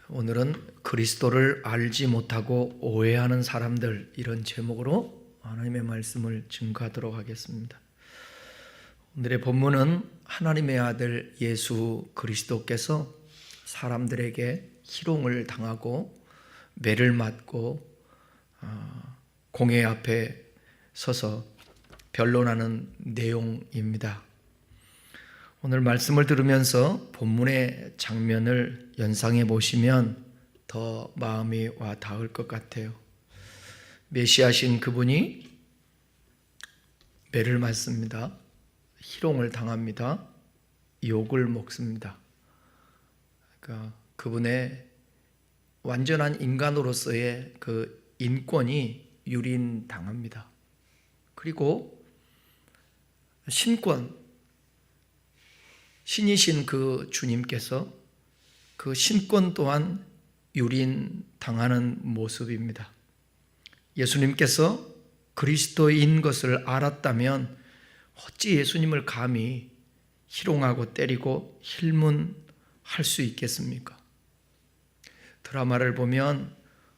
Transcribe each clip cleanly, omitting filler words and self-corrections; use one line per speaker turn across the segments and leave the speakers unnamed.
오늘은 그리스도를 알지 못하고 오해하는 사람들, 이런 제목으로 하나님의 말씀을 증거하도록 하겠습니다. 오늘의 본문은 하나님의 아들 예수 그리스도께서 사람들에게 희롱을 당하고 매를 맞고 공회 앞에 서서 변론하는 내용입니다. 오늘 말씀을 들으면서 본문의 장면을 연상해 보시면 더 마음이 와 닿을 것 같아요. 메시아신 그분이 매를 맞습니다. 희롱을 당합니다. 욕을 먹습니다. 그러니까 그분의 완전한 인간으로서의 그 인권이 유린당합니다. 그리고 신이신 그 주님께서 그 신권 또한 유린당하는 모습입니다. 예수님께서 그리스도인 것을 알았다면 어찌 예수님을 감히 희롱하고 때리고 힐문할 수 있겠습니까? 드라마를 보면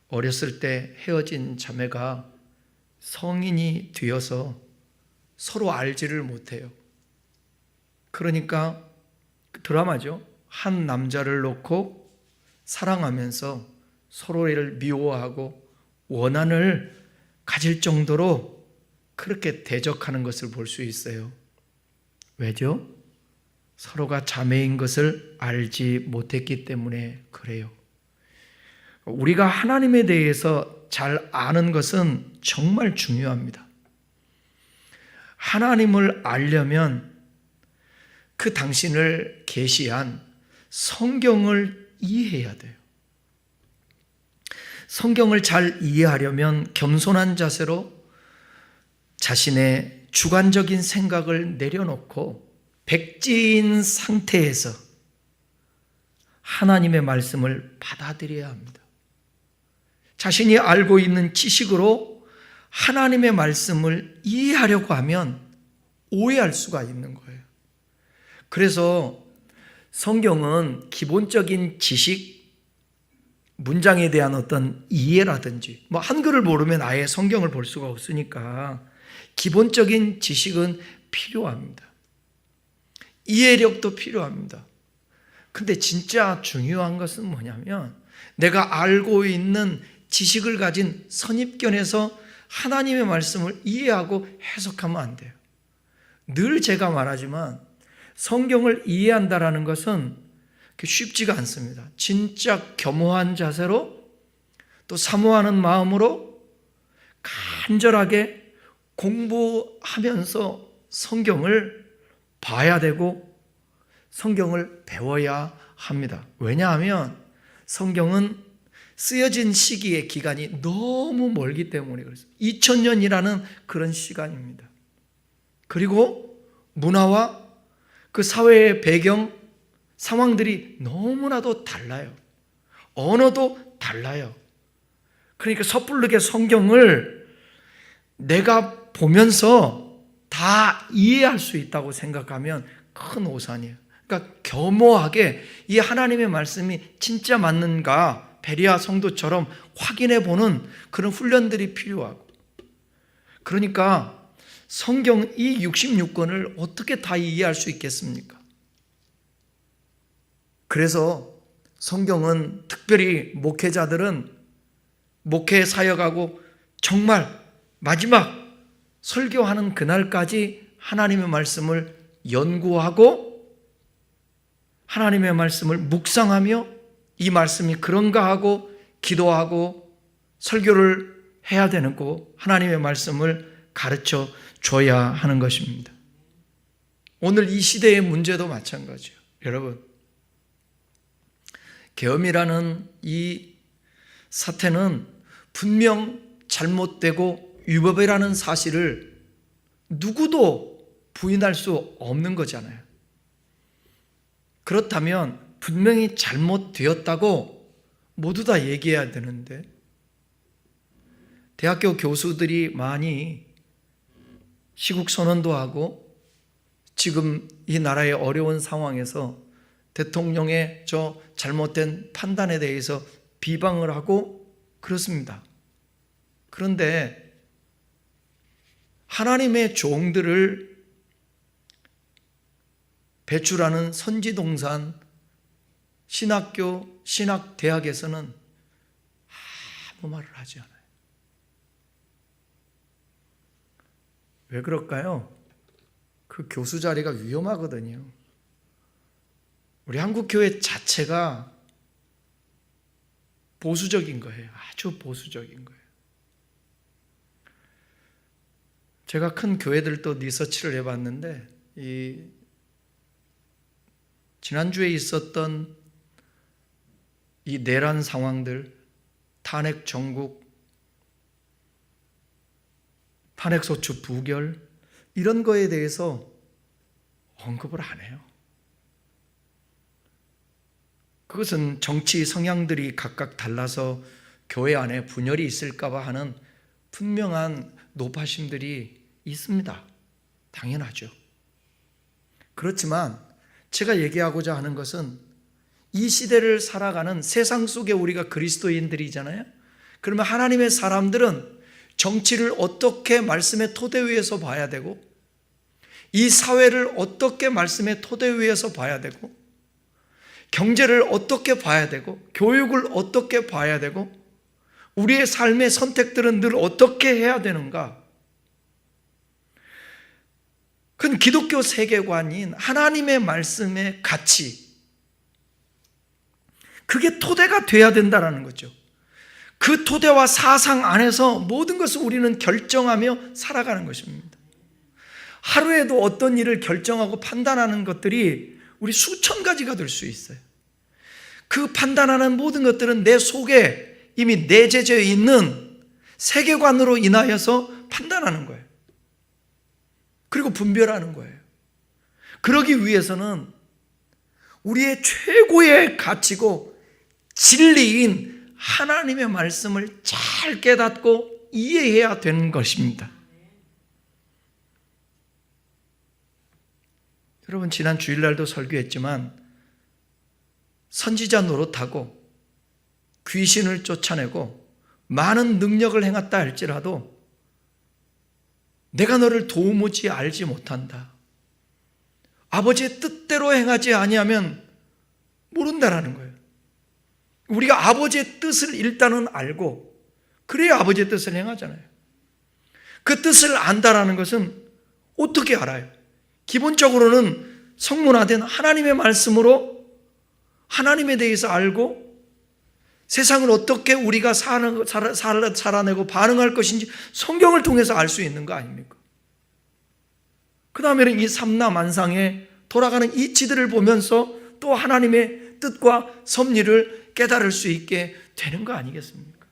어렸을 때 헤어진 자매가 성인이 되어서 서로 알지를 못해요. 그러니까 드라마죠. 한 남자를 놓고 사랑하면서 서로를 미워하고 원한을 가질 정도로 그렇게 대적하는 것을 볼 수 있어요. 왜죠? 서로가 자매인 것을 알지 못했기 때문에 그래요. 우리가 하나님에 대해서 잘 아는 것은 정말 중요합니다. 하나님을 알려면 그 당신을 계시한 성경을 이해해야 돼요. 성경을 잘 이해하려면 겸손한 자세로 자신의 주관적인 생각을 내려놓고 백지인 상태에서 하나님의 말씀을 받아들여야 합니다. 자신이 알고 있는 지식으로 하나님의 말씀을 이해하려고 하면 오해할 수가 있는 거예요. 그래서 성경은 기본적인 지식, 문장에 대한 어떤 이해라든지, 한글을 모르면 아예 성경을 볼 수가 없으니까 기본적인 지식은 필요합니다. 이해력도 필요합니다. 근데 진짜 중요한 것은 뭐냐면 내가 알고 있는 지식을 가진 선입견에서 하나님의 말씀을 이해하고 해석하면 안 돼요. 늘 제가 말하지만 성경을 이해한다라는 것은 쉽지가 않습니다. 진짜 겸허한 자세로 또 사모하는 마음으로 간절하게 공부하면서 성경을 봐야 되고 성경을 배워야 합니다. 왜냐하면 성경은 쓰여진 시기의 기간이 너무 멀기 때문에 그렇습니다. 2000년이라는 그런 시간입니다. 그리고 문화와 그 사회의 배경, 상황들이 너무나도 달라요. 언어도 달라요. 그러니까 섣부르게 성경을 내가 보면서 다 이해할 수 있다고 생각하면 큰 오산이에요. 그러니까 겸허하게 이 하나님의 말씀이 진짜 맞는가 베레아 성도처럼 확인해 보는 그런 훈련들이 필요하고, 그러니까 성경 이 66권을 어떻게 다 이해할 수 있겠습니까? 그래서 성경은 특별히 목회자들은 목회 사역하고 정말 마지막 설교하는 그날까지 하나님의 말씀을 연구하고 하나님의 말씀을 묵상하며 이 말씀이 그런가 하고 기도하고 설교를 해야 되는 거, 하나님의 말씀을 가르쳐 줘야 하는 것입니다. 오늘 이 시대의 문제도 마찬가지예요. 여러분, 계엄이라는 이 사태는 분명 잘못되고 위법이라는 사실을 누구도 부인할 수 없는 거잖아요. 그렇다면 분명히 잘못되었다고 모두 다 얘기해야 되는데, 대학교 교수들이 많이 시국 선언도 하고 지금 이 나라의 어려운 상황에서 대통령의 저 잘못된 판단에 대해서 비방을 하고 그렇습니다. 그런데 하나님의 종들을 배출하는 선지동산 신학교, 신학대학에서는 아무 말을 하지 않아요. 왜 그럴까요? 그 교수 자리가 위험하거든요. 우리 한국교회 자체가 보수적인 거예요. 아주 보수적인 거예요. 제가 큰 교회들도 리서치를 해봤는데 지난주에 있었던 이 내란 상황들, 탄핵 정국, 탄핵소추 부결, 이런 거에 대해서 언급을 안 해요. 그것은 정치 성향들이 각각 달라서 교회 안에 분열이 있을까 봐 하는 분명한 노파심들이 있습니다. 당연하죠. 그렇지만 제가 얘기하고자 하는 것은 이 시대를 살아가는 세상 속에 우리가 그리스도인들이잖아요. 그러면 하나님의 사람들은 정치를 어떻게 말씀의 토대 위에서 봐야 되고, 이 사회를 어떻게 말씀의 토대 위에서 봐야 되고, 경제를 어떻게 봐야 되고, 교육을 어떻게 봐야 되고, 우리의 삶의 선택들은 늘 어떻게 해야 되는가? 그건 기독교 세계관인 하나님의 말씀의 가치, 그게 토대가 돼야 된다는 거죠. 그 토대와 사상 안에서 모든 것을 우리는 결정하며 살아가는 것입니다. 하루에도 어떤 일을 결정하고 판단하는 것들이 우리 수천 가지가 될 수 있어요. 그 판단하는 모든 것들은 내 속에 이미 내재되어 있는 세계관으로 인하여서 판단하는 거예요. 그리고 분별하는 거예요. 그러기 위해서는 우리의 최고의 가치고 진리인 하나님의 말씀을 잘 깨닫고 이해해야 되는 것입니다. 여러분, 지난 주일날도 설교했지만 선지자 노릇하고 귀신을 쫓아내고 많은 능력을 행했다 할지라도 내가 너를 도무지 알지 못한다, 아버지의 뜻대로 행하지 아니하면 모른다라는 거예요. 우리가 아버지의 뜻을 일단은 알고 그래야 아버지의 뜻을 행하잖아요. 그 뜻을 안다라는 것은 어떻게 알아요? 기본적으로는 성문화된 하나님의 말씀으로 하나님에 대해서 알고 세상을 어떻게 우리가 살아내고 반응할 것인지 성경을 통해서 알 수 있는 거 아닙니까? 그 다음에는 이 삼라만상에 돌아가는 이치들을 보면서 또 하나님의 뜻과 섭리를 깨달을 수 있게 되는 거 아니겠습니까?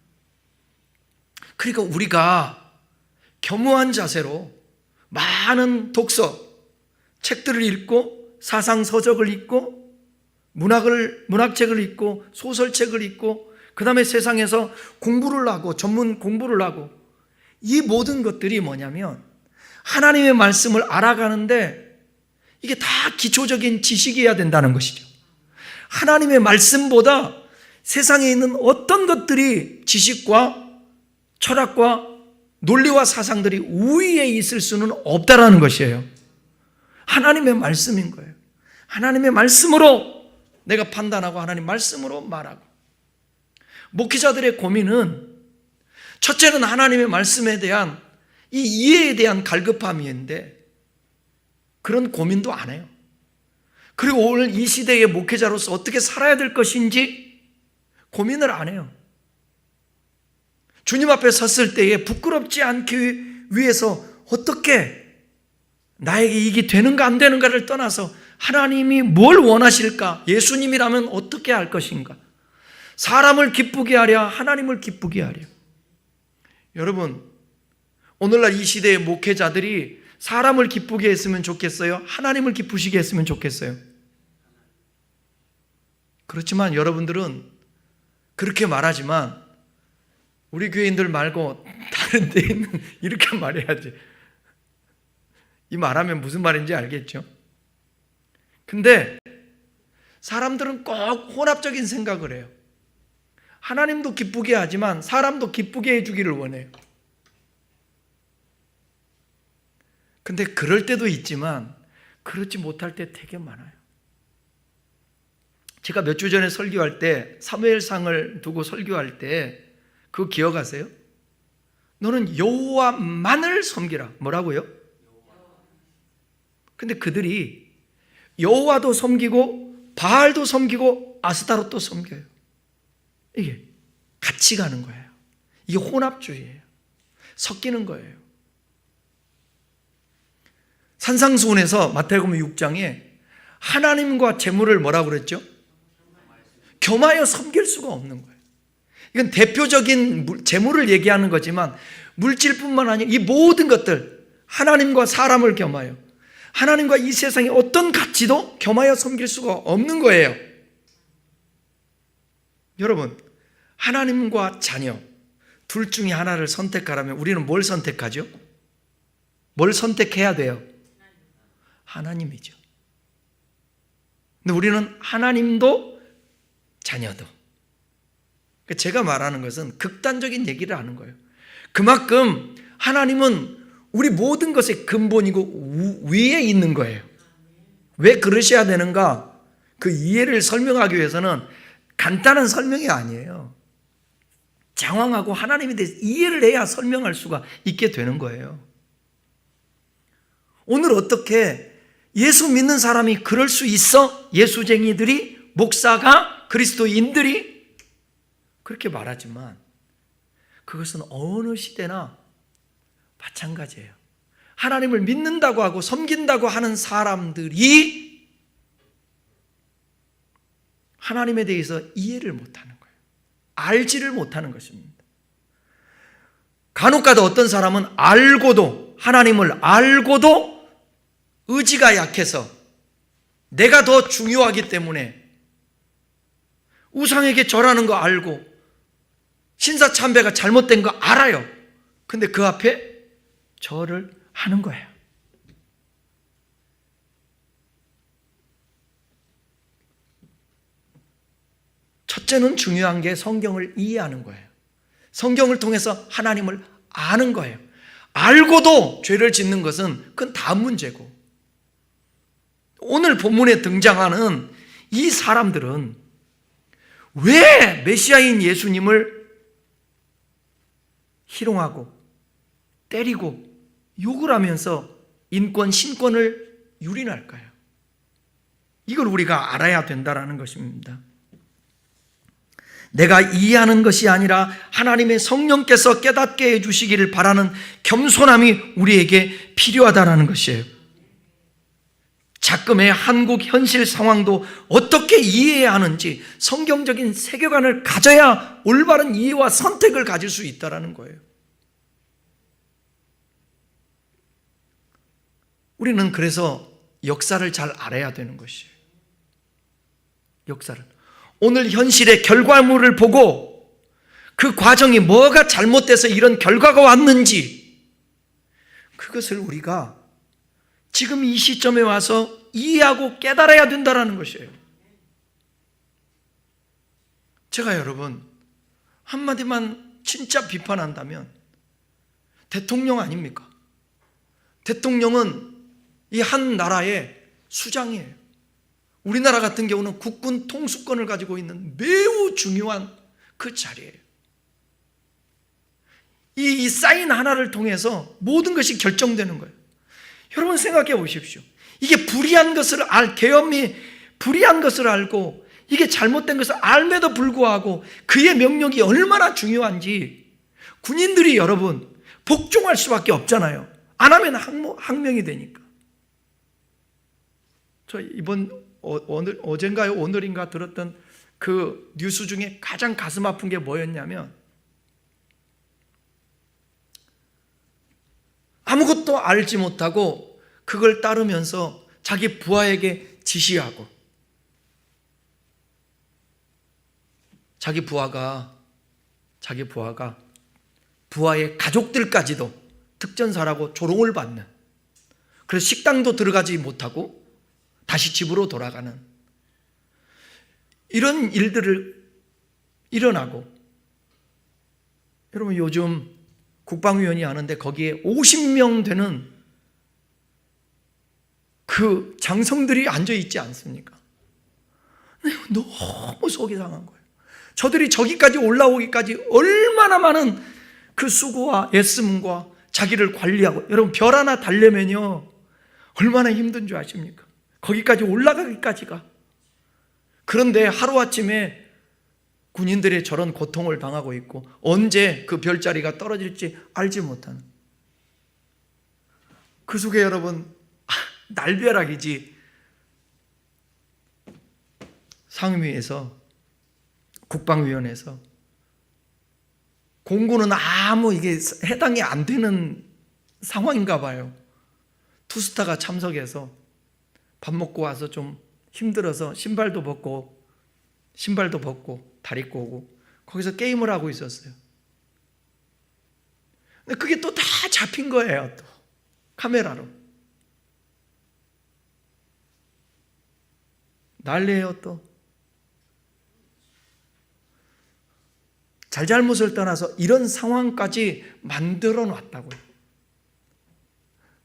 그러니까 우리가 겸허한 자세로 많은 독서, 책들을 읽고 사상서적을 읽고 문학책을 읽고 소설책을 읽고 그 다음에 세상에서 공부를 하고 전문 공부를 하고, 이 모든 것들이 뭐냐면 하나님의 말씀을 알아가는데 이게 다 기초적인 지식이어야 된다는 것이죠. 하나님의 말씀보다 세상에 있는 어떤 것들이 지식과 철학과 논리와 사상들이 우위에 있을 수는 없다라는 것이에요. 하나님의 말씀인 거예요. 하나님의 말씀으로 내가 판단하고 하나님 말씀으로 말하고. 목회자들의 고민은 첫째는 하나님의 말씀에 대한 이 이해에 대한 갈급함인데 그런 고민도 안 해요. 그리고 오늘 이 시대의 목회자로서 어떻게 살아야 될 것인지 고민을 안 해요. 주님 앞에 섰을 때에 부끄럽지 않기 위해서 어떻게 나에게 이게 되는가 안 되는가를 떠나서 하나님이 뭘 원하실까? 예수님이라면 어떻게 할 것인가? 사람을 기쁘게 하랴, 하나님을 기쁘게 하랴. 여러분, 오늘날 이 시대의 목회자들이 사람을 기쁘게 했으면 좋겠어요? 하나님을 기쁘시게 했으면 좋겠어요? 그렇지만 여러분들은 그렇게 말하지만 우리 교인들 말고 다른 데는 이렇게 말해야지. 이 말하면 무슨 말인지 알겠죠? 근데 사람들은 꼭 혼합적인 생각을 해요. 하나님도 기쁘게 하지만 사람도 기쁘게 해주기를 원해요. 근데 그럴 때도 있지만 그렇지 못할 때 되게 많아요. 제가 몇 주 전에 설교할 때 사무엘상을 두고 설교할 때 그거 기억하세요? 너는 여호와만을 섬기라. 뭐라고요? 근데 그들이 여호와도 섬기고 바알도 섬기고 아스타롯도 섬겨요. 이게 같이 가는 거예요. 이게 혼합주의예요. 섞이는 거예요. 산상수훈에서 마태복음 6장에 하나님과 재물을 뭐라고 그랬죠? 겸하여 섬길 수가 없는 거예요. 이건 대표적인 재물을 얘기하는 거지만 물질뿐만 아니라 이 모든 것들, 하나님과 사람을 겸하여, 하나님과 이 세상의 어떤 가치도 겸하여 섬길 수가 없는 거예요. 여러분, 하나님과 자녀 둘 중에 하나를 선택하라면 우리는 뭘 선택하죠? 뭘 선택해야 돼요? 하나님이죠. 근데 우리는 하나님도 자녀도. 제가 말하는 것은 극단적인 얘기를 하는 거예요. 그만큼 하나님은 우리 모든 것의 근본이고 위에 있는 거예요. 왜 그러셔야 되는가? 그 이해를 설명하기 위해서는 간단한 설명이 아니에요. 장황하고 하나님에 대해서 이해를 해야 설명할 수가 있게 되는 거예요. 오늘 어떻게 예수 믿는 사람이 그럴 수 있어? 예수쟁이들이, 목사가, 그리스도인들이 그렇게 말하지만 그것은 어느 시대나 마찬가지예요. 하나님을 믿는다고 하고 섬긴다고 하는 사람들이 하나님에 대해서 이해를 못하는 거예요. 알지를 못하는 것입니다. 간혹가다 어떤 사람은 알고도, 하나님을 알고도 의지가 약해서 내가 더 중요하기 때문에 우상에게 절하는 거 알고 신사참배가 잘못된 거 알아요. 근데 그 앞에 절을 하는 거예요. 첫째는 중요한 게 성경을 이해하는 거예요. 성경을 통해서 하나님을 아는 거예요. 알고도 죄를 짓는 것은 그건 다음 문제고, 오늘 본문에 등장하는 이 사람들은 왜 메시아인 예수님을 희롱하고 때리고 욕을 하면서 인권, 신권을 유린할까요? 이걸 우리가 알아야 된다는 것입니다. 내가 이해하는 것이 아니라 하나님의 성령께서 깨닫게 해주시기를 바라는 겸손함이 우리에게 필요하다는 것이에요. 작금의 한국 현실 상황도 어떻게 이해해야 하는지 성경적인 세계관을 가져야 올바른 이해와 선택을 가질 수 있다는 거예요. 우리는 그래서 역사를 잘 알아야 되는 것이에요. 역사를. 오늘 현실의 결과물을 보고 그 과정이 뭐가 잘못돼서 이런 결과가 왔는지 그것을 우리가 지금 이 시점에 와서 이해하고 깨달아야 된다는 것이에요. 제가 여러분 한마디만 진짜 비판한다면 대통령 아닙니까? 대통령은 이 한 나라의 수장이에요. 우리나라 같은 경우는 국군 통수권을 가지고 있는 매우 중요한 그 자리예요. 이 사인 하나를 통해서 모든 것이 결정되는 거예요. 여러분 생각해 보십시오. 이게 불의한 것을 계엄이 불의한 것을 알고 이게 잘못된 것을 알매도 불구하고 그의 명령이 얼마나 중요한지 군인들이 여러분 복종할 수밖에 없잖아요. 안 하면 항명이 되니까. 저 이번 어젠가요 오늘인가 들었던 그 뉴스 중에 가장 가슴 아픈 게 뭐였냐면 아무것도 알지 못하고 그걸 따르면서 자기 부하에게 지시하고 자기 부하가 부하의 가족들까지도 특전사라고 조롱을 받는, 그래서 식당도 들어가지 못하고 다시 집으로 돌아가는, 이런 일들을 일어나고, 여러분 요즘 국방위원회 하는데 거기에 50명 되는 그 장성들이 앉아있지 않습니까? 너무 속이 상한 거예요. 저들이 저기까지 올라오기까지 얼마나 많은 그 수고와 애씀과 자기를 관리하고, 여러분 별 하나 달려면요 얼마나 힘든 줄 아십니까? 거기까지 올라가기까지가. 그런데 하루아침에 군인들의 저런 고통을 당하고 있고, 언제 그 별자리가 떨어질지 알지 못하는, 그 속에 여러분 날벼락이지. 상임위에서, 국방위원회에서 공군은 아무 이게 해당이 안 되는 상황인가 봐요. 투스타가 참석해서 밥 먹고 와서 좀 힘들어서 신발도 벗고 다리 입고 오고 거기서 게임을 하고 있었어요. 근데 그게 또 다 잡힌 거예요. 또 카메라로 난리예요. 또 잘잘못을 떠나서 이런 상황까지 만들어 놨다고요.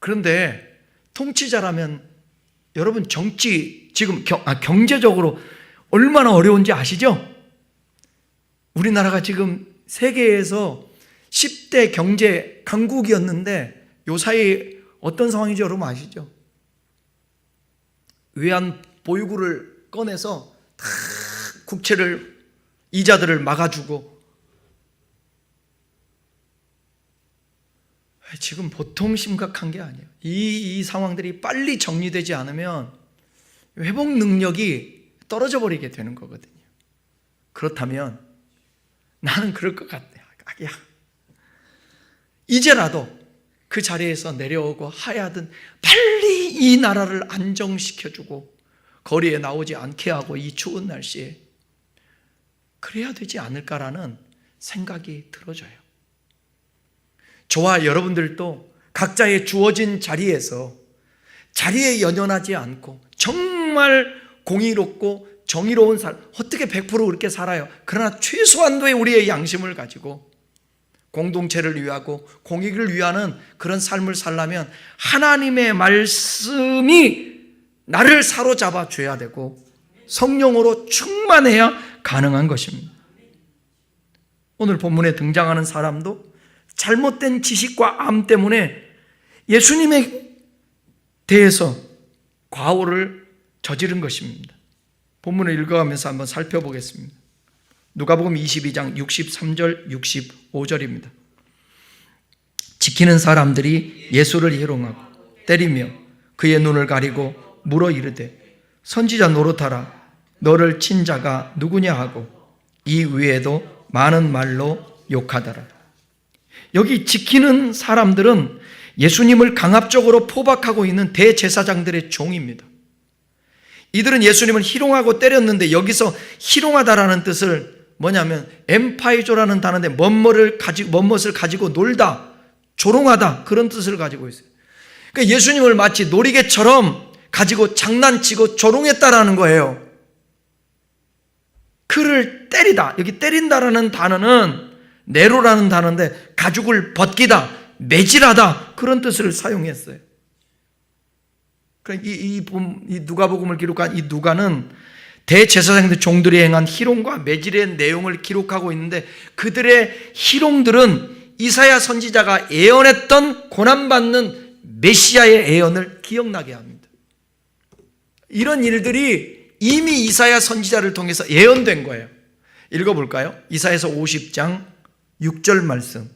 그런데 통치자라면 여러분 정치 지금 경제적으로 얼마나 어려운지 아시죠? 우리나라가 지금 세계에서 10대 경제 강국이었는데 요 사이 어떤 상황인지 여러분 아시죠? 외환 보유고를 꺼내서 다 국채를, 이자들을 막아주고, 지금 보통 심각한 게 아니에요. 이 상황들이 빨리 정리되지 않으면 회복 능력이 떨어져 버리게 되는 거거든요. 그렇다면 나는 그럴 것 같아요. 야, 이제라도 그 자리에서 내려오고 하야든 빨리 이 나라를 안정시켜주고 거리에 나오지 않게 하고, 이 추운 날씨에 그래야 되지 않을까라는 생각이 들어져요. 저와 여러분들도 각자의 주어진 자리에 연연하지 않고 정말 공의롭고 정의로운 삶, 어떻게 100% 그렇게 살아요? 그러나 최소한도의 우리의 양심을 가지고 공동체를 위하고 공익을 위하는 그런 삶을 살려면 하나님의 말씀이 나를 사로잡아 줘야 되고 성령으로 충만해야 가능한 것입니다. 오늘 본문에 등장하는 사람도 잘못된 지식과 암 때문에 예수님에 대해서 과오를 저지른 것입니다. 본문을 읽어가면서 한번 살펴보겠습니다. 누가복음 22장 63절 65절입니다. 지키는 사람들이 예수를 희롱하고 때리며 그의 눈을 가리고 물어 이르되 선지자 노릇하라, 너를 친 자가 누구냐 하고 이 위에도 많은 말로 욕하더라. 여기 지키는 사람들은 예수님을 강압적으로 포박하고 있는 대제사장들의 종입니다. 이들은 예수님을 희롱하고 때렸는데 여기서 희롱하다라는 뜻을 뭐냐면 엠파이조라는 단어인데 멋을 가지고 놀다, 조롱하다, 그런 뜻을 가지고 있어요. 그러니까 예수님을 마치 놀이개처럼 가지고 장난치고 조롱했다라는 거예요. 그를 때리다, 여기 때린다라는 단어는 네로라는 단어인데 가죽을 벗기다, 매질하다, 그런 뜻을 사용했어요. 이 누가복음을 기록한 이 누가는 대제사장들 종들이 행한 희롱과 매질의 내용을 기록하고 있는데, 그들의 희롱들은 이사야 선지자가 예언했던 고난받는 메시아의 예언을 기억나게 합니다. 이런 일들이 이미 이사야 선지자를 통해서 예언된 거예요. 읽어볼까요? 이사야서 50장 6절 말씀.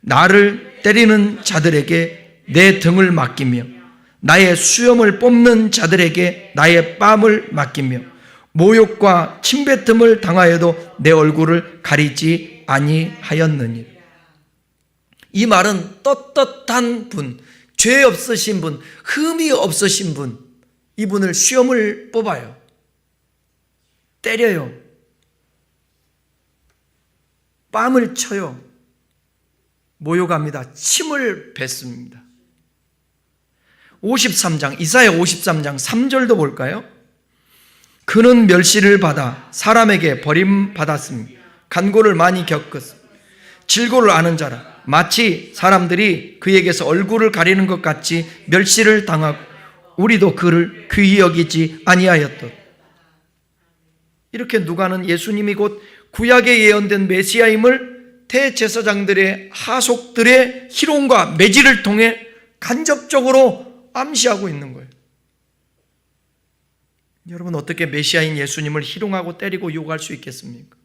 나를 때리는 자들에게 내 등을 맡기며 나의 수염을 뽑는 자들에게 나의 뺨을 맡기며 모욕과 침뱉음을 당하여도 내 얼굴을 가리지 아니하였느니. 이 말은 떳떳한 분, 죄 없으신 분, 흠이 없으신 분, 이분을 수염을 뽑아요. 때려요. 뺨을 쳐요. 모욕합니다. 침을 뱉습니다. 53장, 이사야 53장 3절도 볼까요? 그는 멸시를 받아 사람에게 버림받았으며 간고를 많이 겪었으며 질고를 아는 자라. 마치 사람들이 그에게서 얼굴을 가리는 것 같이 멸시를 당하고 우리도 그를 귀히 여기지 아니하였던. 이렇게 누가는 예수님이 곧 구약에 예언된 메시아임을 대제사장들의 하속들의 희롱과 매질을 통해 간접적으로 암시하고 있는 거예요. 여러분, 어떻게 메시아인 예수님을 희롱하고 때리고 욕할 수 있겠습니까?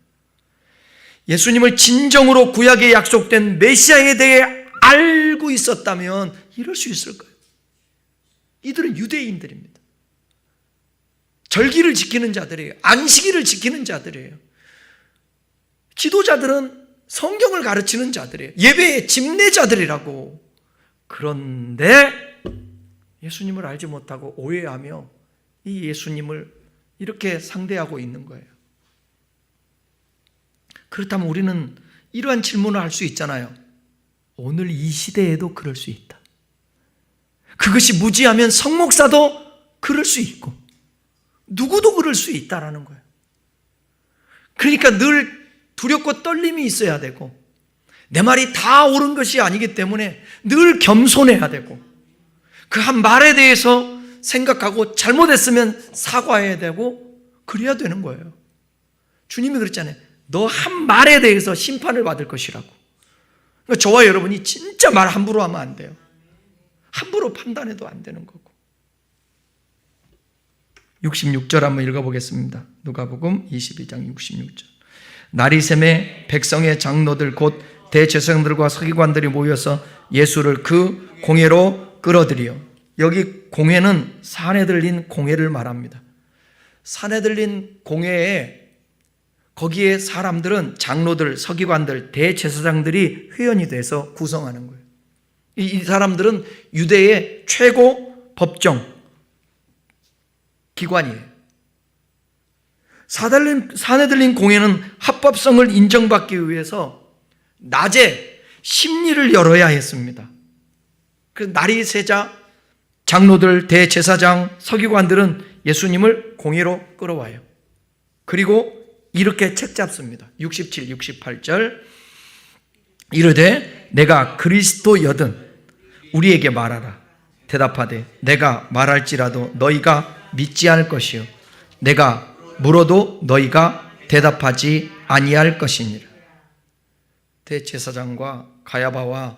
예수님을 진정으로 구약에 약속된 메시아에 대해 알고 있었다면 이럴 수 있을 거예요. 이들은 유대인들입니다. 절기를 지키는 자들이에요. 안식일을 지키는 자들이에요. 지도자들은 성경을 가르치는 자들이에요. 예배의 집례자들이라고. 그런데 예수님을 알지 못하고 오해하며 이 예수님을 이렇게 상대하고 있는 거예요. 그렇다면 우리는 이러한 질문을 할 수 있잖아요. 오늘 이 시대에도 그럴 수 있다. 그것이 무지하면 성목사도 그럴 수 있고 누구도 그럴 수 있다라는 거예요. 그러니까 늘 두렵고 떨림이 있어야 되고 내 말이 다 옳은 것이 아니기 때문에 늘 겸손해야 되고 그 한 말에 대해서 생각하고 잘못했으면 사과해야 되고 그래야 되는 거예요. 주님이 그랬잖아요. 너 한 말에 대해서 심판을 받을 것이라고. 그러니까 저와 여러분이 진짜 말 함부로 하면 안 돼요. 함부로 판단해도 안 되는 거고. 66절 한번 읽어보겠습니다. 누가복음 22장 66절. 나리샘의 백성의 장로들 곧 대제사장들과 서기관들이 모여서 예수를 그 공회로 끌어들여. 여기 공회는 산헤들린 공회를 말합니다. 산헤들린 공회에 거기에 사람들은 장로들, 서기관들, 대제사장들이 회원이 돼서 구성하는 거예요. 이 사람들은 유대의 최고 법정 기관이에요. 산헤들린 공회는 합법성을 인정받기 위해서 낮에 심리를 열어야 했습니다. 그 나리세자, 장로들, 대제사장, 서기관들은 예수님을 공회로 끌어와요. 그리고 이렇게 책 잡습니다. 67, 68절. 이르되 내가 그리스도여든 우리에게 말하라. 대답하되 내가 말할지라도 너희가 믿지 않을 것이요 내가 물어도 너희가 대답하지 아니할 것이니라. 대제사장과 가야바와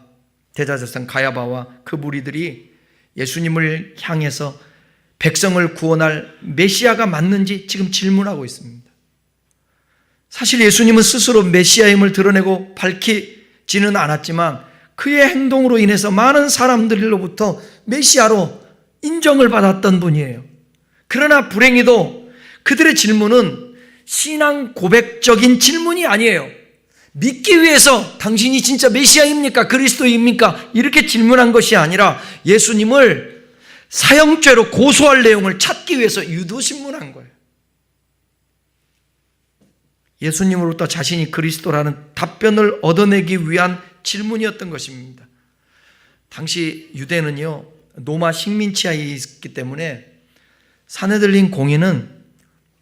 대제사장 가야바와 그 무리들이 예수님을 향해서 백성을 구원할 메시아가 맞는지 지금 질문하고 있습니다. 사실 예수님은 스스로 메시아임을 드러내고 밝히지는 않았지만 그의 행동으로 인해서 많은 사람들로부터 메시아로 인정을 받았던 분이에요. 그러나 불행히도 그들의 질문은 신앙 고백적인 질문이 아니에요. 믿기 위해서 당신이 진짜 메시아입니까? 그리스도입니까? 이렇게 질문한 것이 아니라 예수님을 사형죄로 고소할 내용을 찾기 위해서 유도신문한 거예요. 예수님으로부터 자신이 그리스도라는 답변을 얻어내기 위한 질문이었던 것입니다. 당시 유대는요, 로마 식민 치하에 있기 때문에 산헤들린 공회는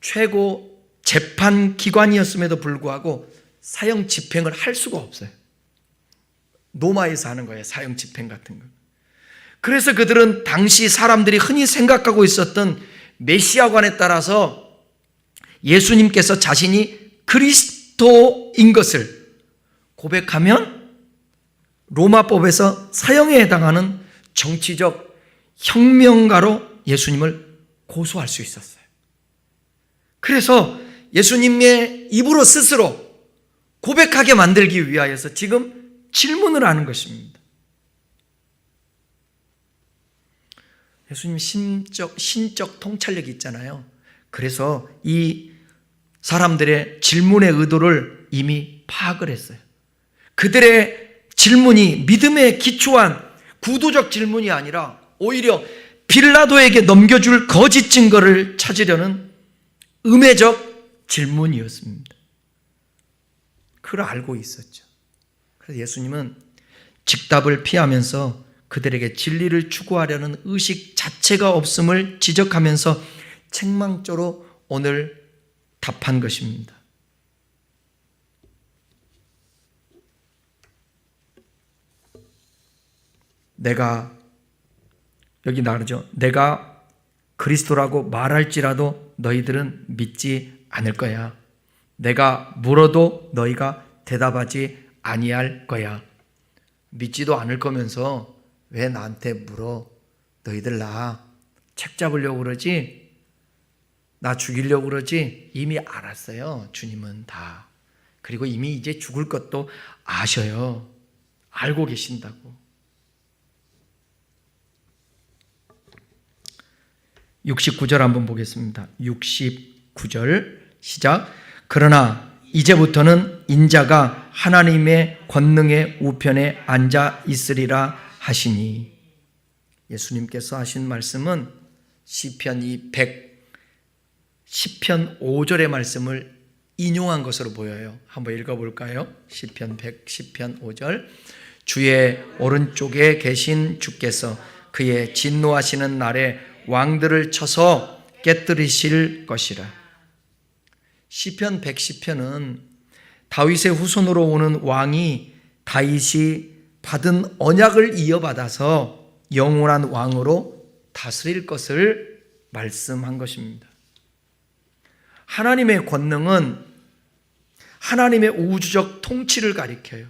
최고 재판 기관이었음에도 불구하고 사형 집행을 할 수가 없어요. 로마에서 하는 거예요, 사형 집행 같은 거. 그래서 그들은 당시 사람들이 흔히 생각하고 있었던 메시아관에 따라서 예수님께서 자신이 그리스도인 것을 고백하면 로마법에서 사형에 해당하는 정치적 혁명가로 예수님을 고소할 수 있었어요. 그래서 예수님의 입으로 스스로 고백하게 만들기 위하여서 지금 질문을 하는 것입니다. 예수님 신적 통찰력이 있잖아요. 그래서 이 사람들의 질문의 의도를 이미 파악을 했어요. 그들의 질문이 믿음에 기초한 구도적 질문이 아니라 오히려 빌라도에게 넘겨줄 거짓 증거를 찾으려는 음해적 질문이었습니다. 그걸 알고 있었죠. 그래서 예수님은 즉답을 피하면서 그들에게 진리를 추구하려는 의식 자체가 없음을 지적하면서 책망조로 오늘 답한 것입니다. 내가 여기 나오죠. 내가 그리스도라고 말할지라도 너희들은 믿지 않을 거야. 내가 물어도 너희가 대답하지 아니할 거야. 믿지도 않을 거면서 왜 나한테 물어? 너희들 나 책 잡으려고 그러지? 나 죽이려고 그러지? 이미 알았어요. 주님은 다. 그리고 이미 이제 죽을 것도 아셔요. 알고 계신다고. 69절 한번 보겠습니다. 69절 시작. 그러나 이제부터는 인자가 하나님의 권능의 우편에 앉아 있으리라 하시니. 예수님께서 하신 말씀은 시편 10편 5절의 말씀을 인용한 것으로 보여요. 한번 읽어볼까요? 시편 10편 5절. 주의 오른쪽에 계신 주께서 그의 진노하시는 날에 왕들을 쳐서 깨뜨리실 것이라. 시편 110편은 다윗의 후손으로 오는 왕이 다윗이 받은 언약을 이어받아서 영원한 왕으로 다스릴 것을 말씀한 것입니다. 하나님의 권능은 하나님의 우주적 통치를 가리켜요.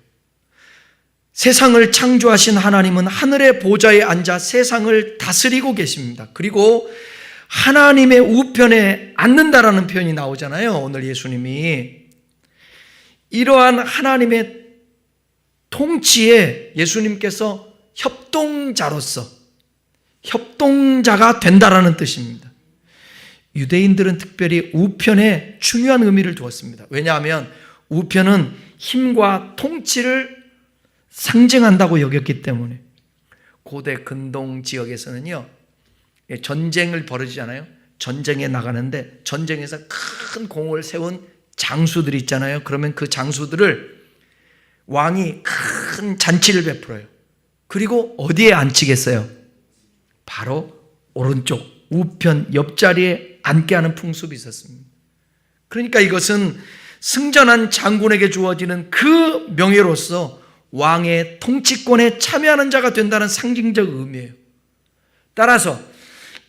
세상을 창조하신 하나님은 하늘의 보좌에 앉아 세상을 다스리고 계십니다. 그리고 하나님의 우편에 앉는다라는 표현이 나오잖아요. 오늘 예수님이. 이러한 하나님의 통치에 예수님께서 협동자가 된다라는 뜻입니다. 유대인들은 특별히 우편에 중요한 의미를 두었습니다. 왜냐하면 우편은 힘과 통치를 상징한다고 여겼기 때문에. 고대 근동 지역에서는요, 전쟁을 벌이잖아요. 전쟁에 나가는데 전쟁에서 큰 공을 세운 장수들이 있잖아요. 그러면 그 장수들을 왕이 큰 잔치를 베풀어요. 그리고 어디에 앉히겠어요? 바로 오른쪽 우편 옆자리에 앉게 하는 풍습이 있었습니다. 그러니까 이것은 승전한 장군에게 주어지는 그 명예로서 왕의 통치권에 참여하는 자가 된다는 상징적 의미예요. 따라서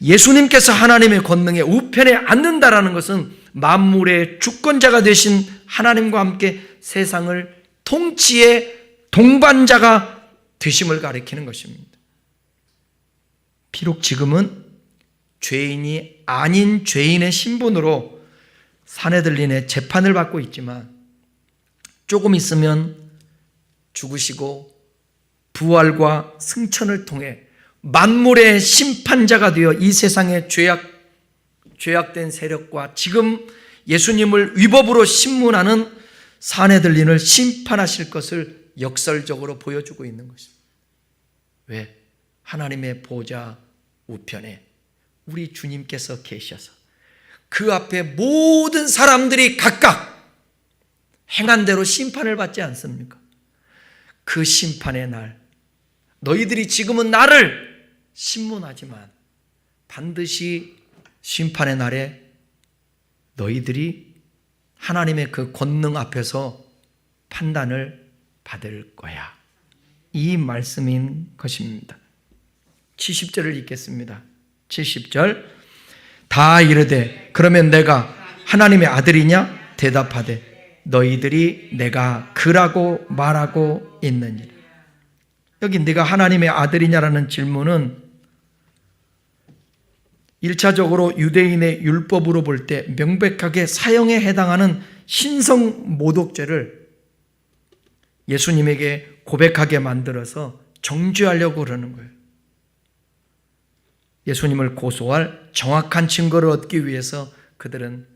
예수님께서 하나님의 권능에 우편에 앉는다라는 것은 만물의 주권자가 되신 하나님과 함께 세상을 통치의 동반자가 되심을 가리키는 것입니다. 비록 지금은 죄인이 아닌 죄인의 신분으로 산헤들린의 재판을 받고 있지만 조금 있으면 죽으시고 부활과 승천을 통해 만물의 심판자가 되어 이 세상의 죄악된 세력과 지금 예수님을 위법으로 신문하는 산헤들린을 심판하실 것을 역설적으로 보여주고 있는 것입니다. 왜? 하나님의 보좌 우편에 우리 주님께서 계셔서 그 앞에 모든 사람들이 각각 행한 대로 심판을 받지 않습니까? 그 심판의 날, 너희들이 지금은 나를 신문하지만 반드시 심판의 날에 너희들이 하나님의 그 권능 앞에서 판단을 받을 거야. 이 말씀인 것입니다. 70절을 읽겠습니다. 70절. 다 이르되 그러면 내가 하나님의 아들이냐? 대답하되 너희들이 내가 그라고 말하고 있느니라. 여기 네가 하나님의 아들이냐라는 질문은 1차적으로 유대인의 율법으로 볼 때 명백하게 사형에 해당하는 신성 모독죄를 예수님에게 고백하게 만들어서 정죄하려고 그러는 거예요. 예수님을 고소할 정확한 증거를 얻기 위해서 그들은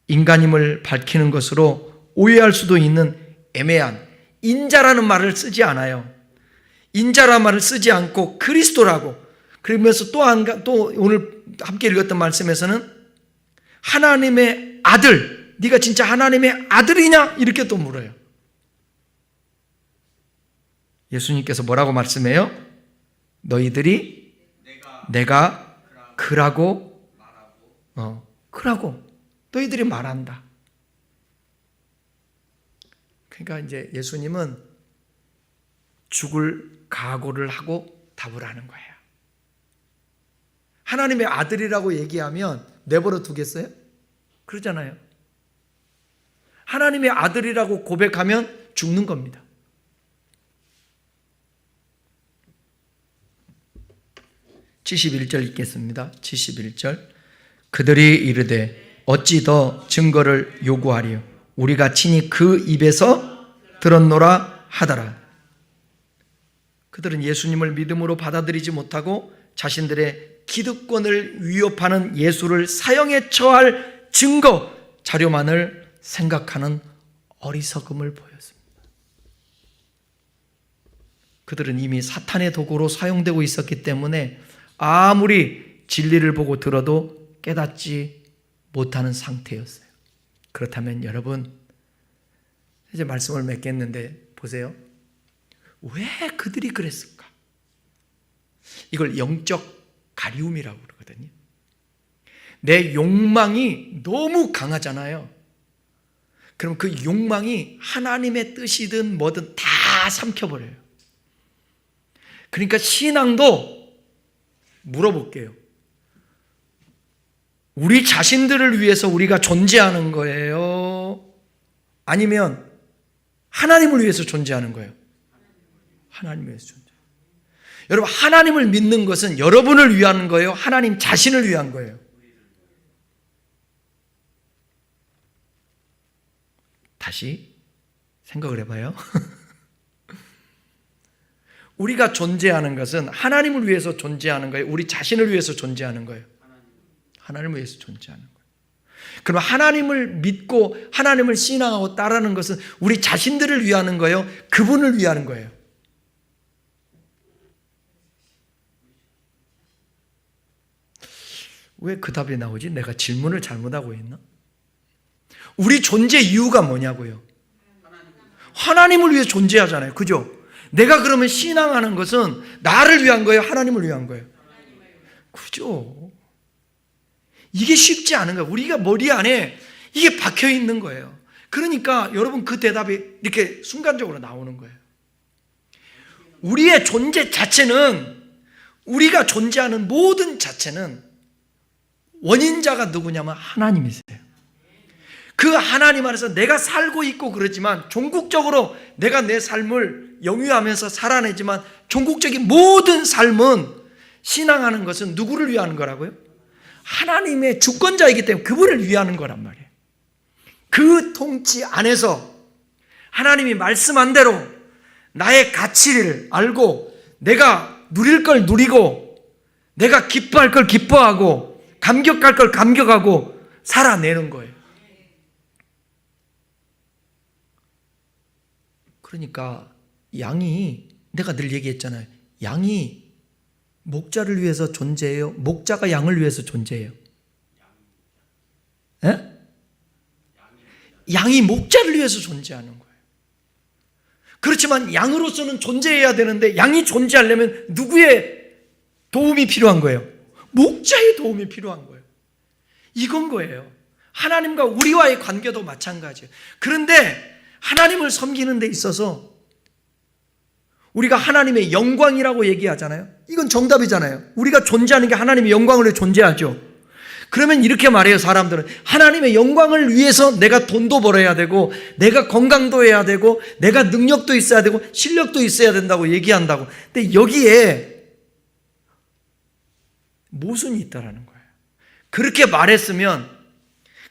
인간임을 밝히는 것으로 오해할 수도 있는 애매한 인자라는 말을 쓰지 않아요. 인자라는 말을 쓰지 않고 그리스도라고, 그러면서 또 오늘 함께 읽었던 말씀에서는 하나님의 아들, 네가 진짜 하나님의 아들이냐? 이렇게 또 물어요. 예수님께서 뭐라고 말씀해요? 너희들이 내가 그라고 너희들이 말한다. 그러니까 이제 예수님은 죽을 각오를 하고 답을 하는 거예요. 하나님의 아들이라고 얘기하면 내버려 두겠어요? 그러잖아요. 하나님의 아들이라고 고백하면 죽는 겁니다. (71절) 읽겠습니다. 71절. 그들이 이르되 어찌 더 증거를 요구하리요? 우리가 친히 그 입에서 들었노라 하더라. 그들은 예수님을 믿음으로 받아들이지 못하고 자신들의 기득권을 위협하는 예수를 사형에 처할 증거, 자료만을 생각하는 어리석음을 보였습니다. 그들은 이미 사탄의 도구로 사용되고 있었기 때문에 아무리 진리를 보고 들어도 깨닫지 못하는 상태였어요. 그렇다면 여러분, 이제 말씀을 맺겠는데 보세요. 왜 그들이 그랬을까? 이걸 영적 가리움이라고 그러거든요. 내 욕망이 너무 강하잖아요. 그럼 그 욕망이 하나님의 뜻이든 뭐든 다 삼켜버려요. 그러니까 신앙도 물어볼게요. 우리 자신들을 위해서 우리가 존재하는 거예요? 아니면 하나님을 위해서 존재하는 거예요? 하나님을 위해서 존재해요. 여러분, 하나님을 믿는 것은 여러분을 위한 거예요? 하나님 자신을 위한 거예요? 다시 생각을 해봐요. 우리가 존재하는 것은 하나님을 위해서 존재하는 거예요? 우리 자신을 위해서 존재하는 거예요? 하나님을 위해서 존재하는 거예요. 그럼 하나님을 믿고 하나님을 신앙하고 따르는 것은 우리 자신들을 위하는 거예요? 그분을 위하는 거예요? 왜 그 답이 나오지? 내가 질문을 잘못하고 있나? 우리 존재 이유가 뭐냐고요? 하나님을 위해 존재하잖아요. 그죠? 내가 그러면 신앙하는 것은 나를 위한 거예요? 하나님을 위한 거예요? 그죠? 이게 쉽지 않은 거예요. 우리가 머리 안에 이게 박혀 있는 거예요. 그러니까 여러분, 그 대답이 이렇게 순간적으로 나오는 거예요. 우리의 존재 자체는, 우리가 존재하는 모든 자체는 원인자가 누구냐면 하나님이세요. 그 하나님 안에서 내가 살고 있고 그러지만 종국적으로 내가 내 삶을 영위하면서 살아내지만 종국적인 모든 삶은, 신앙하는 것은 누구를 위하는 거라고요? 하나님의 주권자이기 때문에 그분을 위하는 거란 말이에요. 그 통치 안에서 하나님이 말씀한 대로 나의 가치를 알고 내가 누릴 걸 누리고 내가 기뻐할 걸 기뻐하고 감격할 걸 감격하고 살아내는 거예요. 그러니까 양이, 내가 늘 얘기했잖아요. 양이 목자를 위해서 존재해요? 목자가 양을 위해서 존재해요? 에? 양이 목자를 위해서 존재하는 거예요. 그렇지만 양으로서는 존재해야 되는데 양이 존재하려면 누구의 도움이 필요한 거예요? 목자의 도움이 필요한 거예요. 이건 거예요. 하나님과 우리와의 관계도 마찬가지예요. 그런데 하나님을 섬기는 데 있어서 우리가 하나님의 영광이라고 얘기하잖아요. 이건 정답이잖아요. 우리가 존재하는 게 하나님의 영광을 위해 존재하죠. 그러면 이렇게 말해요. 사람들은 하나님의 영광을 위해서 내가 돈도 벌어야 되고 내가 건강도 해야 되고 내가 능력도 있어야 되고 실력도 있어야 된다고 얘기한다고. 근데 여기에 모순이 있다라는 거예요. 그렇게 말했으면,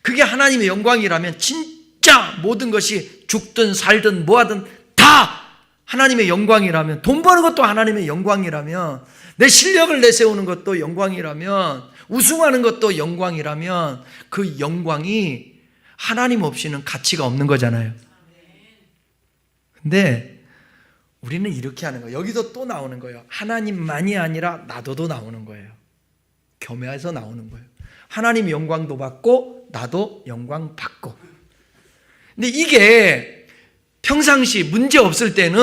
그게 하나님의 영광이라면 진짜 모든 것이 죽든 살든 뭐하든 다 하나님의 영광이라면, 돈 버는 것도 하나님의 영광이라면, 내 실력을 내세우는 것도 영광이라면, 우승하는 것도 영광이라면 그 영광이 하나님 없이는 가치가 없는 거잖아요. 근데 우리는 이렇게 하는 거예요. 여기서 또 나오는 거예요. 하나님만이 아니라 나도도 나오는 거예요. 겸해서 나오는 거예요. 하나님 영광도 받고 나도 영광 받고. 근데 이게 평상시 문제 없을 때는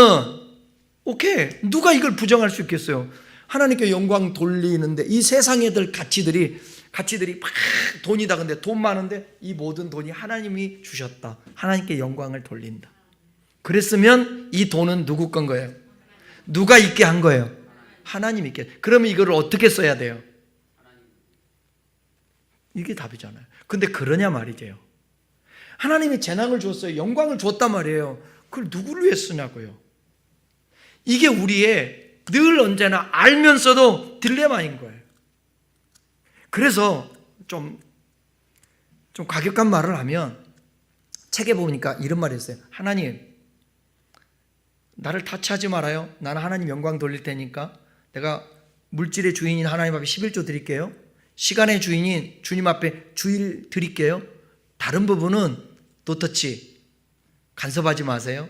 오케이, 누가 이걸 부정할 수 있겠어요? 하나님께 영광 돌리는데 이 세상에 들 가치들이 가치들이 막 돈이다. 근데 돈 많은데 이 모든 돈이 하나님이 주셨다. 하나님께 영광을 돌린다. 그랬으면 이 돈은 누구 건 거예요? 누가 있게 한 거예요? 하나님 있게. 그러면 이거를 어떻게 써야 돼요? 이게 답이잖아요. 근데 그러냐 말이죠. 하나님이 재능을 줬어요. 영광을 줬단 말이에요. 그걸 누구를 위해 쓰냐고요. 이게 우리의 늘 언제나 알면서도 딜레마인 거예요. 그래서 좀 과격한 말을 하면 책에 보니까 이런 말이 있어요. 하나님, 나를 타치하지 말아요. 나는 하나님 영광 돌릴 테니까 내가 물질의 주인인 하나님 앞에 11조 드릴게요. 시간의 주인인 주님 앞에 주일 드릴게요. 다른 부분은 노터치, 간섭하지 마세요.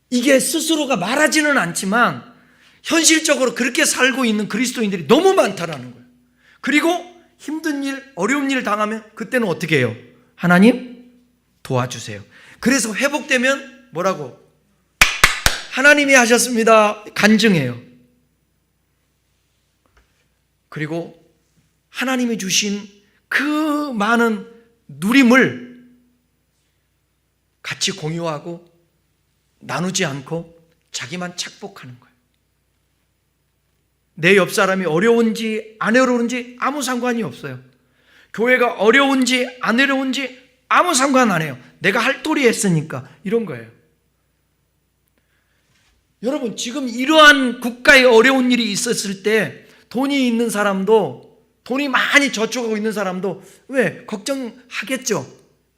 이게 스스로가 말하지는 않지만 현실적으로 그렇게 살고 있는 그리스도인들이 너무 많다라는 거예요. 그리고 힘든 일, 어려운 일 당하면 그때는 어떻게 해요? 하나님 도와주세요. 그래서 회복되면 뭐라고? 하나님이 하셨습니다. 간증해요. 그리고 하나님이 주신 그 많은 누림을 같이 공유하고 나누지 않고 자기만 착복하는 거예요. 내 옆 사람이 어려운지 안 어려운지 아무 상관이 없어요. 교회가 어려운지 안 어려운지 아무 상관 안 해요. 내가 할 도리 했으니까 이런 거예요. 여러분, 지금 이러한 국가에 어려운 일이 있었을 때 돈이 있는 사람도, 돈이 많이 저축하고 있는 사람도 왜? 걱정하겠죠.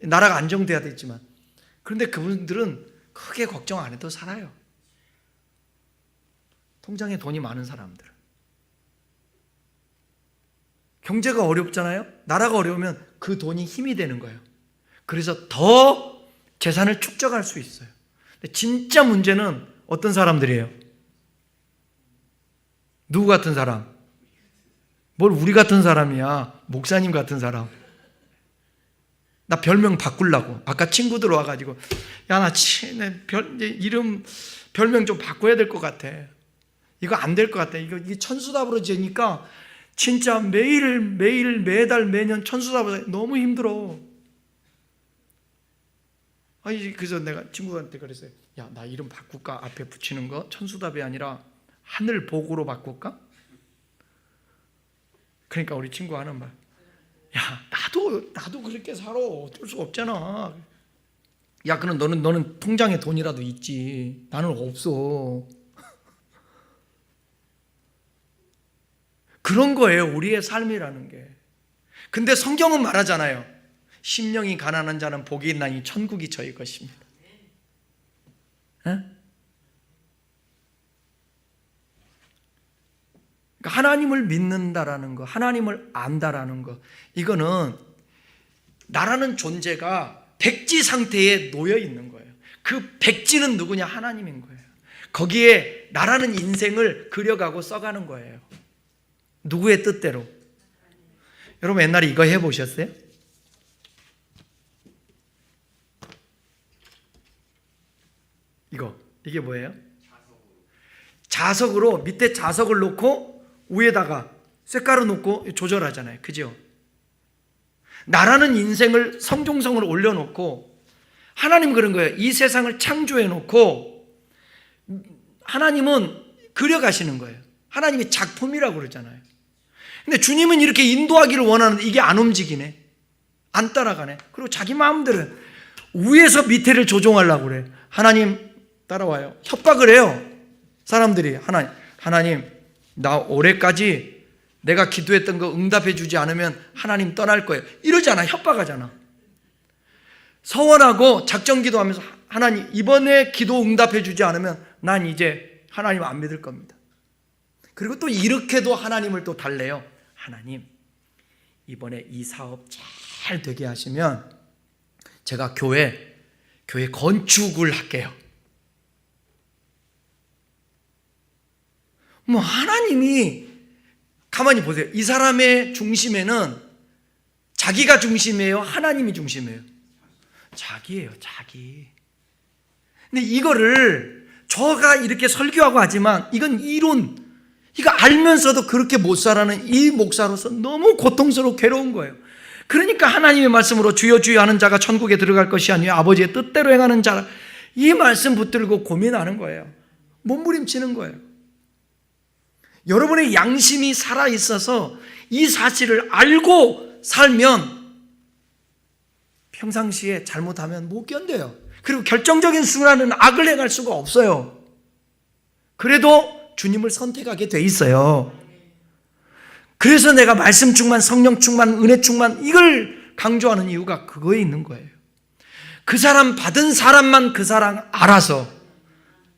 나라가 안정돼야 되지만. 그런데 그분들은 크게 걱정 안 해도 살아요. 통장에 돈이 많은 사람들은. 경제가 어렵잖아요. 나라가 어려우면 그 돈이 힘이 되는 거예요. 그래서 더 재산을 축적할 수 있어요. 근데 진짜 문제는 어떤 사람들이에요? 누구 같은 사람? 뭘 우리 같은 사람이야. 목사님 같은 사람. 나 별명 바꾸려고. 아까 친구들 와가지고 야, 나 이름 별명 좀 바꿔야 될 것 같아. 이거 안 될 것 같아. 이게 천수답으로 지니까 진짜 매달 매년 천수답으로 너무 힘들어. 아니, 그래서 내가 친구한테 그랬어요. 야, 나 이름 바꿀까? 앞에 붙이는 거 천수답이 아니라 하늘복으로 바꿀까? 그러니까 우리 친구 하는 말, 야, 나도 그렇게 살아. 어쩔 수 없잖아. 야, 그럼 너는 통장에 돈이라도 있지. 나는 없어. 그런 거예요, 우리의 삶이라는 게. 근데 성경은 말하잖아요. 심령이 가난한 자는 복이 있나니 천국이 저희 것입니다. 에? 그러니까 하나님을 믿는다라는 거, 하나님을 안다라는 거, 이거는 나라는 존재가 백지 상태에 놓여 있는 거예요. 그 백지는 누구냐? 하나님인 거예요. 거기에 나라는 인생을 그려가고 써가는 거예요. 누구의 뜻대로. 여러분, 옛날에 이거 해보셨어요? 이게 뭐예요? 자석으로 밑에 자석을 놓고 위에다가 색깔을 놓고 조절하잖아요. 그죠? 나라는 인생을 성중성을 올려놓고, 하나님 그런 거예요. 이 세상을 창조해 놓고 하나님은 그려가시는 거예요. 하나님이 작품이라고 그러잖아요. 근데 주님은 이렇게 인도하기를 원하는데 이게 안 움직이네. 안 따라가네. 그리고 자기 마음대로 위에서 밑에를 조종하려고 그래. 하나님 따라와요. 협박을 해요. 사람들이 하나님 나 올해까지 내가 기도했던 거 응답해 주지 않으면 하나님 떠날 거예요. 이러잖아. 협박하잖아. 서원하고 작정 기도하면서 하나님 이번에 기도 응답해 주지 않으면 난 이제 하나님 안 믿을 겁니다. 그리고 또 이렇게도 하나님을 또 달래요. 하나님 이번에 이 사업 잘 되게 하시면 제가 교회 건축을 할게요. 뭐 하나님이 가만히 보세요. 이 사람의 중심에는 자기가 중심이에요? 하나님이 중심이에요? 자기예요, 자기. 근데 이거를 저가 이렇게 설교하고 하지만 이건 이론, 이거 알면서도 그렇게 못 살아는 이 목사로서 너무 고통스럽고 괴로운 거예요. 그러니까 하나님의 말씀으로 주여 주여 하는 자가 천국에 들어갈 것이 아니라 아버지의 뜻대로 행하는 자라, 이 말씀 붙들고 고민하는 거예요. 몸부림치는 거예요. 여러분의 양심이 살아있어서 이 사실을 알고 살면 평상시에 잘못하면 못 견뎌요. 그리고 결정적인 순간은 악을 행할 수가 없어요. 그래도 주님을 선택하게 돼 있어요. 그래서 내가 말씀 충만, 성령 충만, 은혜 충만, 이걸 강조하는 이유가 그거에 있는 거예요. 그 사람 받은 사람만 그 사람 알아서.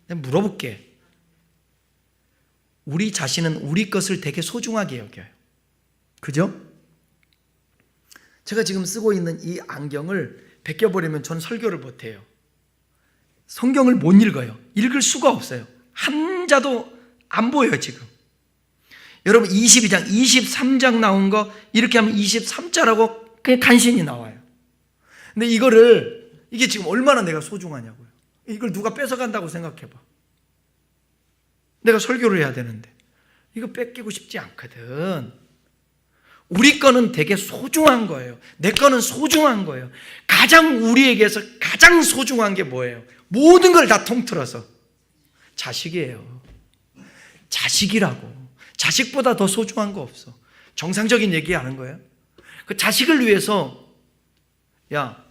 내가 물어볼게. 우리 자신은 우리 것을 되게 소중하게 여겨요. 그죠? 제가 지금 쓰고 있는 이 안경을 벗겨버리면 전 설교를 못해요. 성경을 못 읽어요. 읽을 수가 없어요. 한자도 안 보여요, 지금. 여러분 22장, 23장 나온 거 이렇게 하면 23자라고 그냥 간신히 나와요. 근데 이게 지금 얼마나 내가 소중하냐고요. 이걸 누가 뺏어간다고 생각해봐. 내가 설교를 해야 되는데 이거 뺏기고 싶지 않거든. 우리 거는 되게 소중한 거예요. 내 거는 소중한 거예요. 가장 우리에게서 가장 소중한 게 뭐예요? 모든 걸 다 통틀어서 자식이에요. 자식이라고. 자식보다 더 소중한 거 없어. 정상적인 얘기하는 거예요. 그 자식을 위해서 야,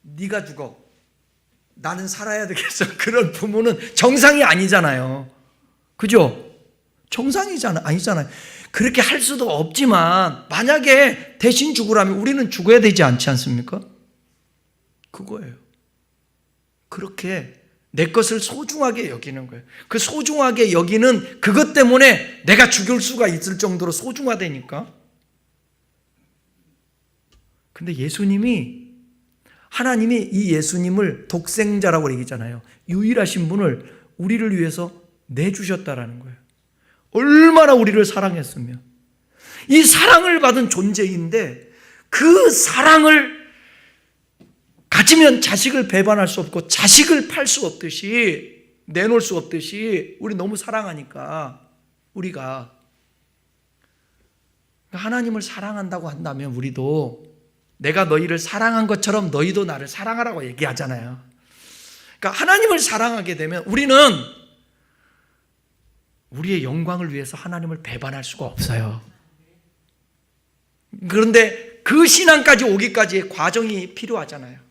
네가 죽어, 나는 살아야 되겠어, 그런 부모는 정상이 아니잖아요. 그죠? 아니잖아요. 그렇게 할 수도 없지만 만약에 대신 죽으라면 우리는 죽어야 되지 않지 않습니까? 그거예요. 그렇게 내 것을 소중하게 여기는 거예요. 그 소중하게 여기는 그것 때문에 내가 죽일 수가 있을 정도로 소중하다니까. 근데 하나님이 이 예수님을 독생자라고 얘기잖아요. 유일하신 분을 우리를 위해서 내주셨다라는 거예요. 얼마나 우리를 사랑했으면. 이 사랑을 받은 존재인데 그 사랑을 가지면 자식을 배반할 수 없고 자식을 팔 수 없듯이, 내놓을 수 없듯이 우리 너무 사랑하니까 우리가 하나님을 사랑한다고 한다면 우리도 내가 너희를 사랑한 것처럼 너희도 나를 사랑하라고 얘기하잖아요. 그러니까 하나님을 사랑하게 되면 우리는 우리의 영광을 위해서 하나님을 배반할 수가 없어요. 그런데 그 신앙까지 오기까지의 과정이 필요하잖아요.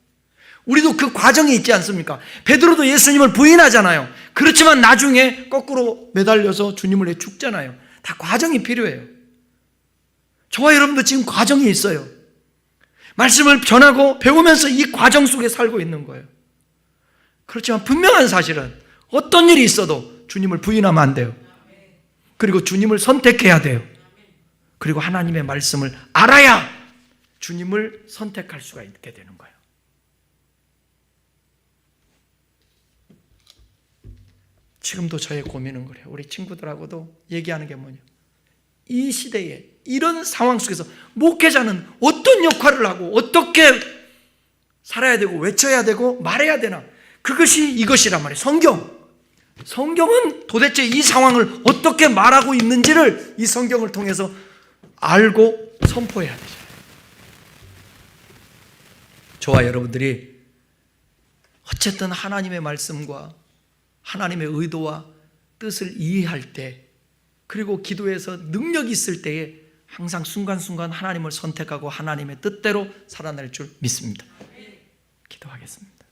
우리도 그 과정이 있지 않습니까? 베드로도 예수님을 부인하잖아요. 그렇지만 나중에 거꾸로 매달려서 주님을 위해 죽잖아요. 다 과정이 필요해요. 저와 여러분도 지금 과정이 있어요. 말씀을 전하고 배우면서 이 과정 속에 살고 있는 거예요. 그렇지만 분명한 사실은 어떤 일이 있어도 주님을 부인하면 안 돼요. 그리고 주님을 선택해야 돼요. 그리고 하나님의 말씀을 알아야 주님을 선택할 수가 있게 되는 거예요. 지금도 저의 고민은 그래요. 우리 친구들하고도 얘기하는 게 뭐냐, 이 시대에 이런 상황 속에서 목회자는 어떤 역할을 하고 어떻게 살아야 되고 외쳐야 되고 말해야 되나, 그것이 이것이란 말이에요. 성경은 도대체 이 상황을 어떻게 말하고 있는지를 이 성경을 통해서 알고 선포해야 되죠. 저와 여러분들이 어쨌든 하나님의 말씀과 하나님의 의도와 뜻을 이해할 때, 그리고 기도에서 능력이 있을 때에 항상 순간순간 하나님을 선택하고 하나님의 뜻대로 살아낼 줄 믿습니다. 기도하겠습니다.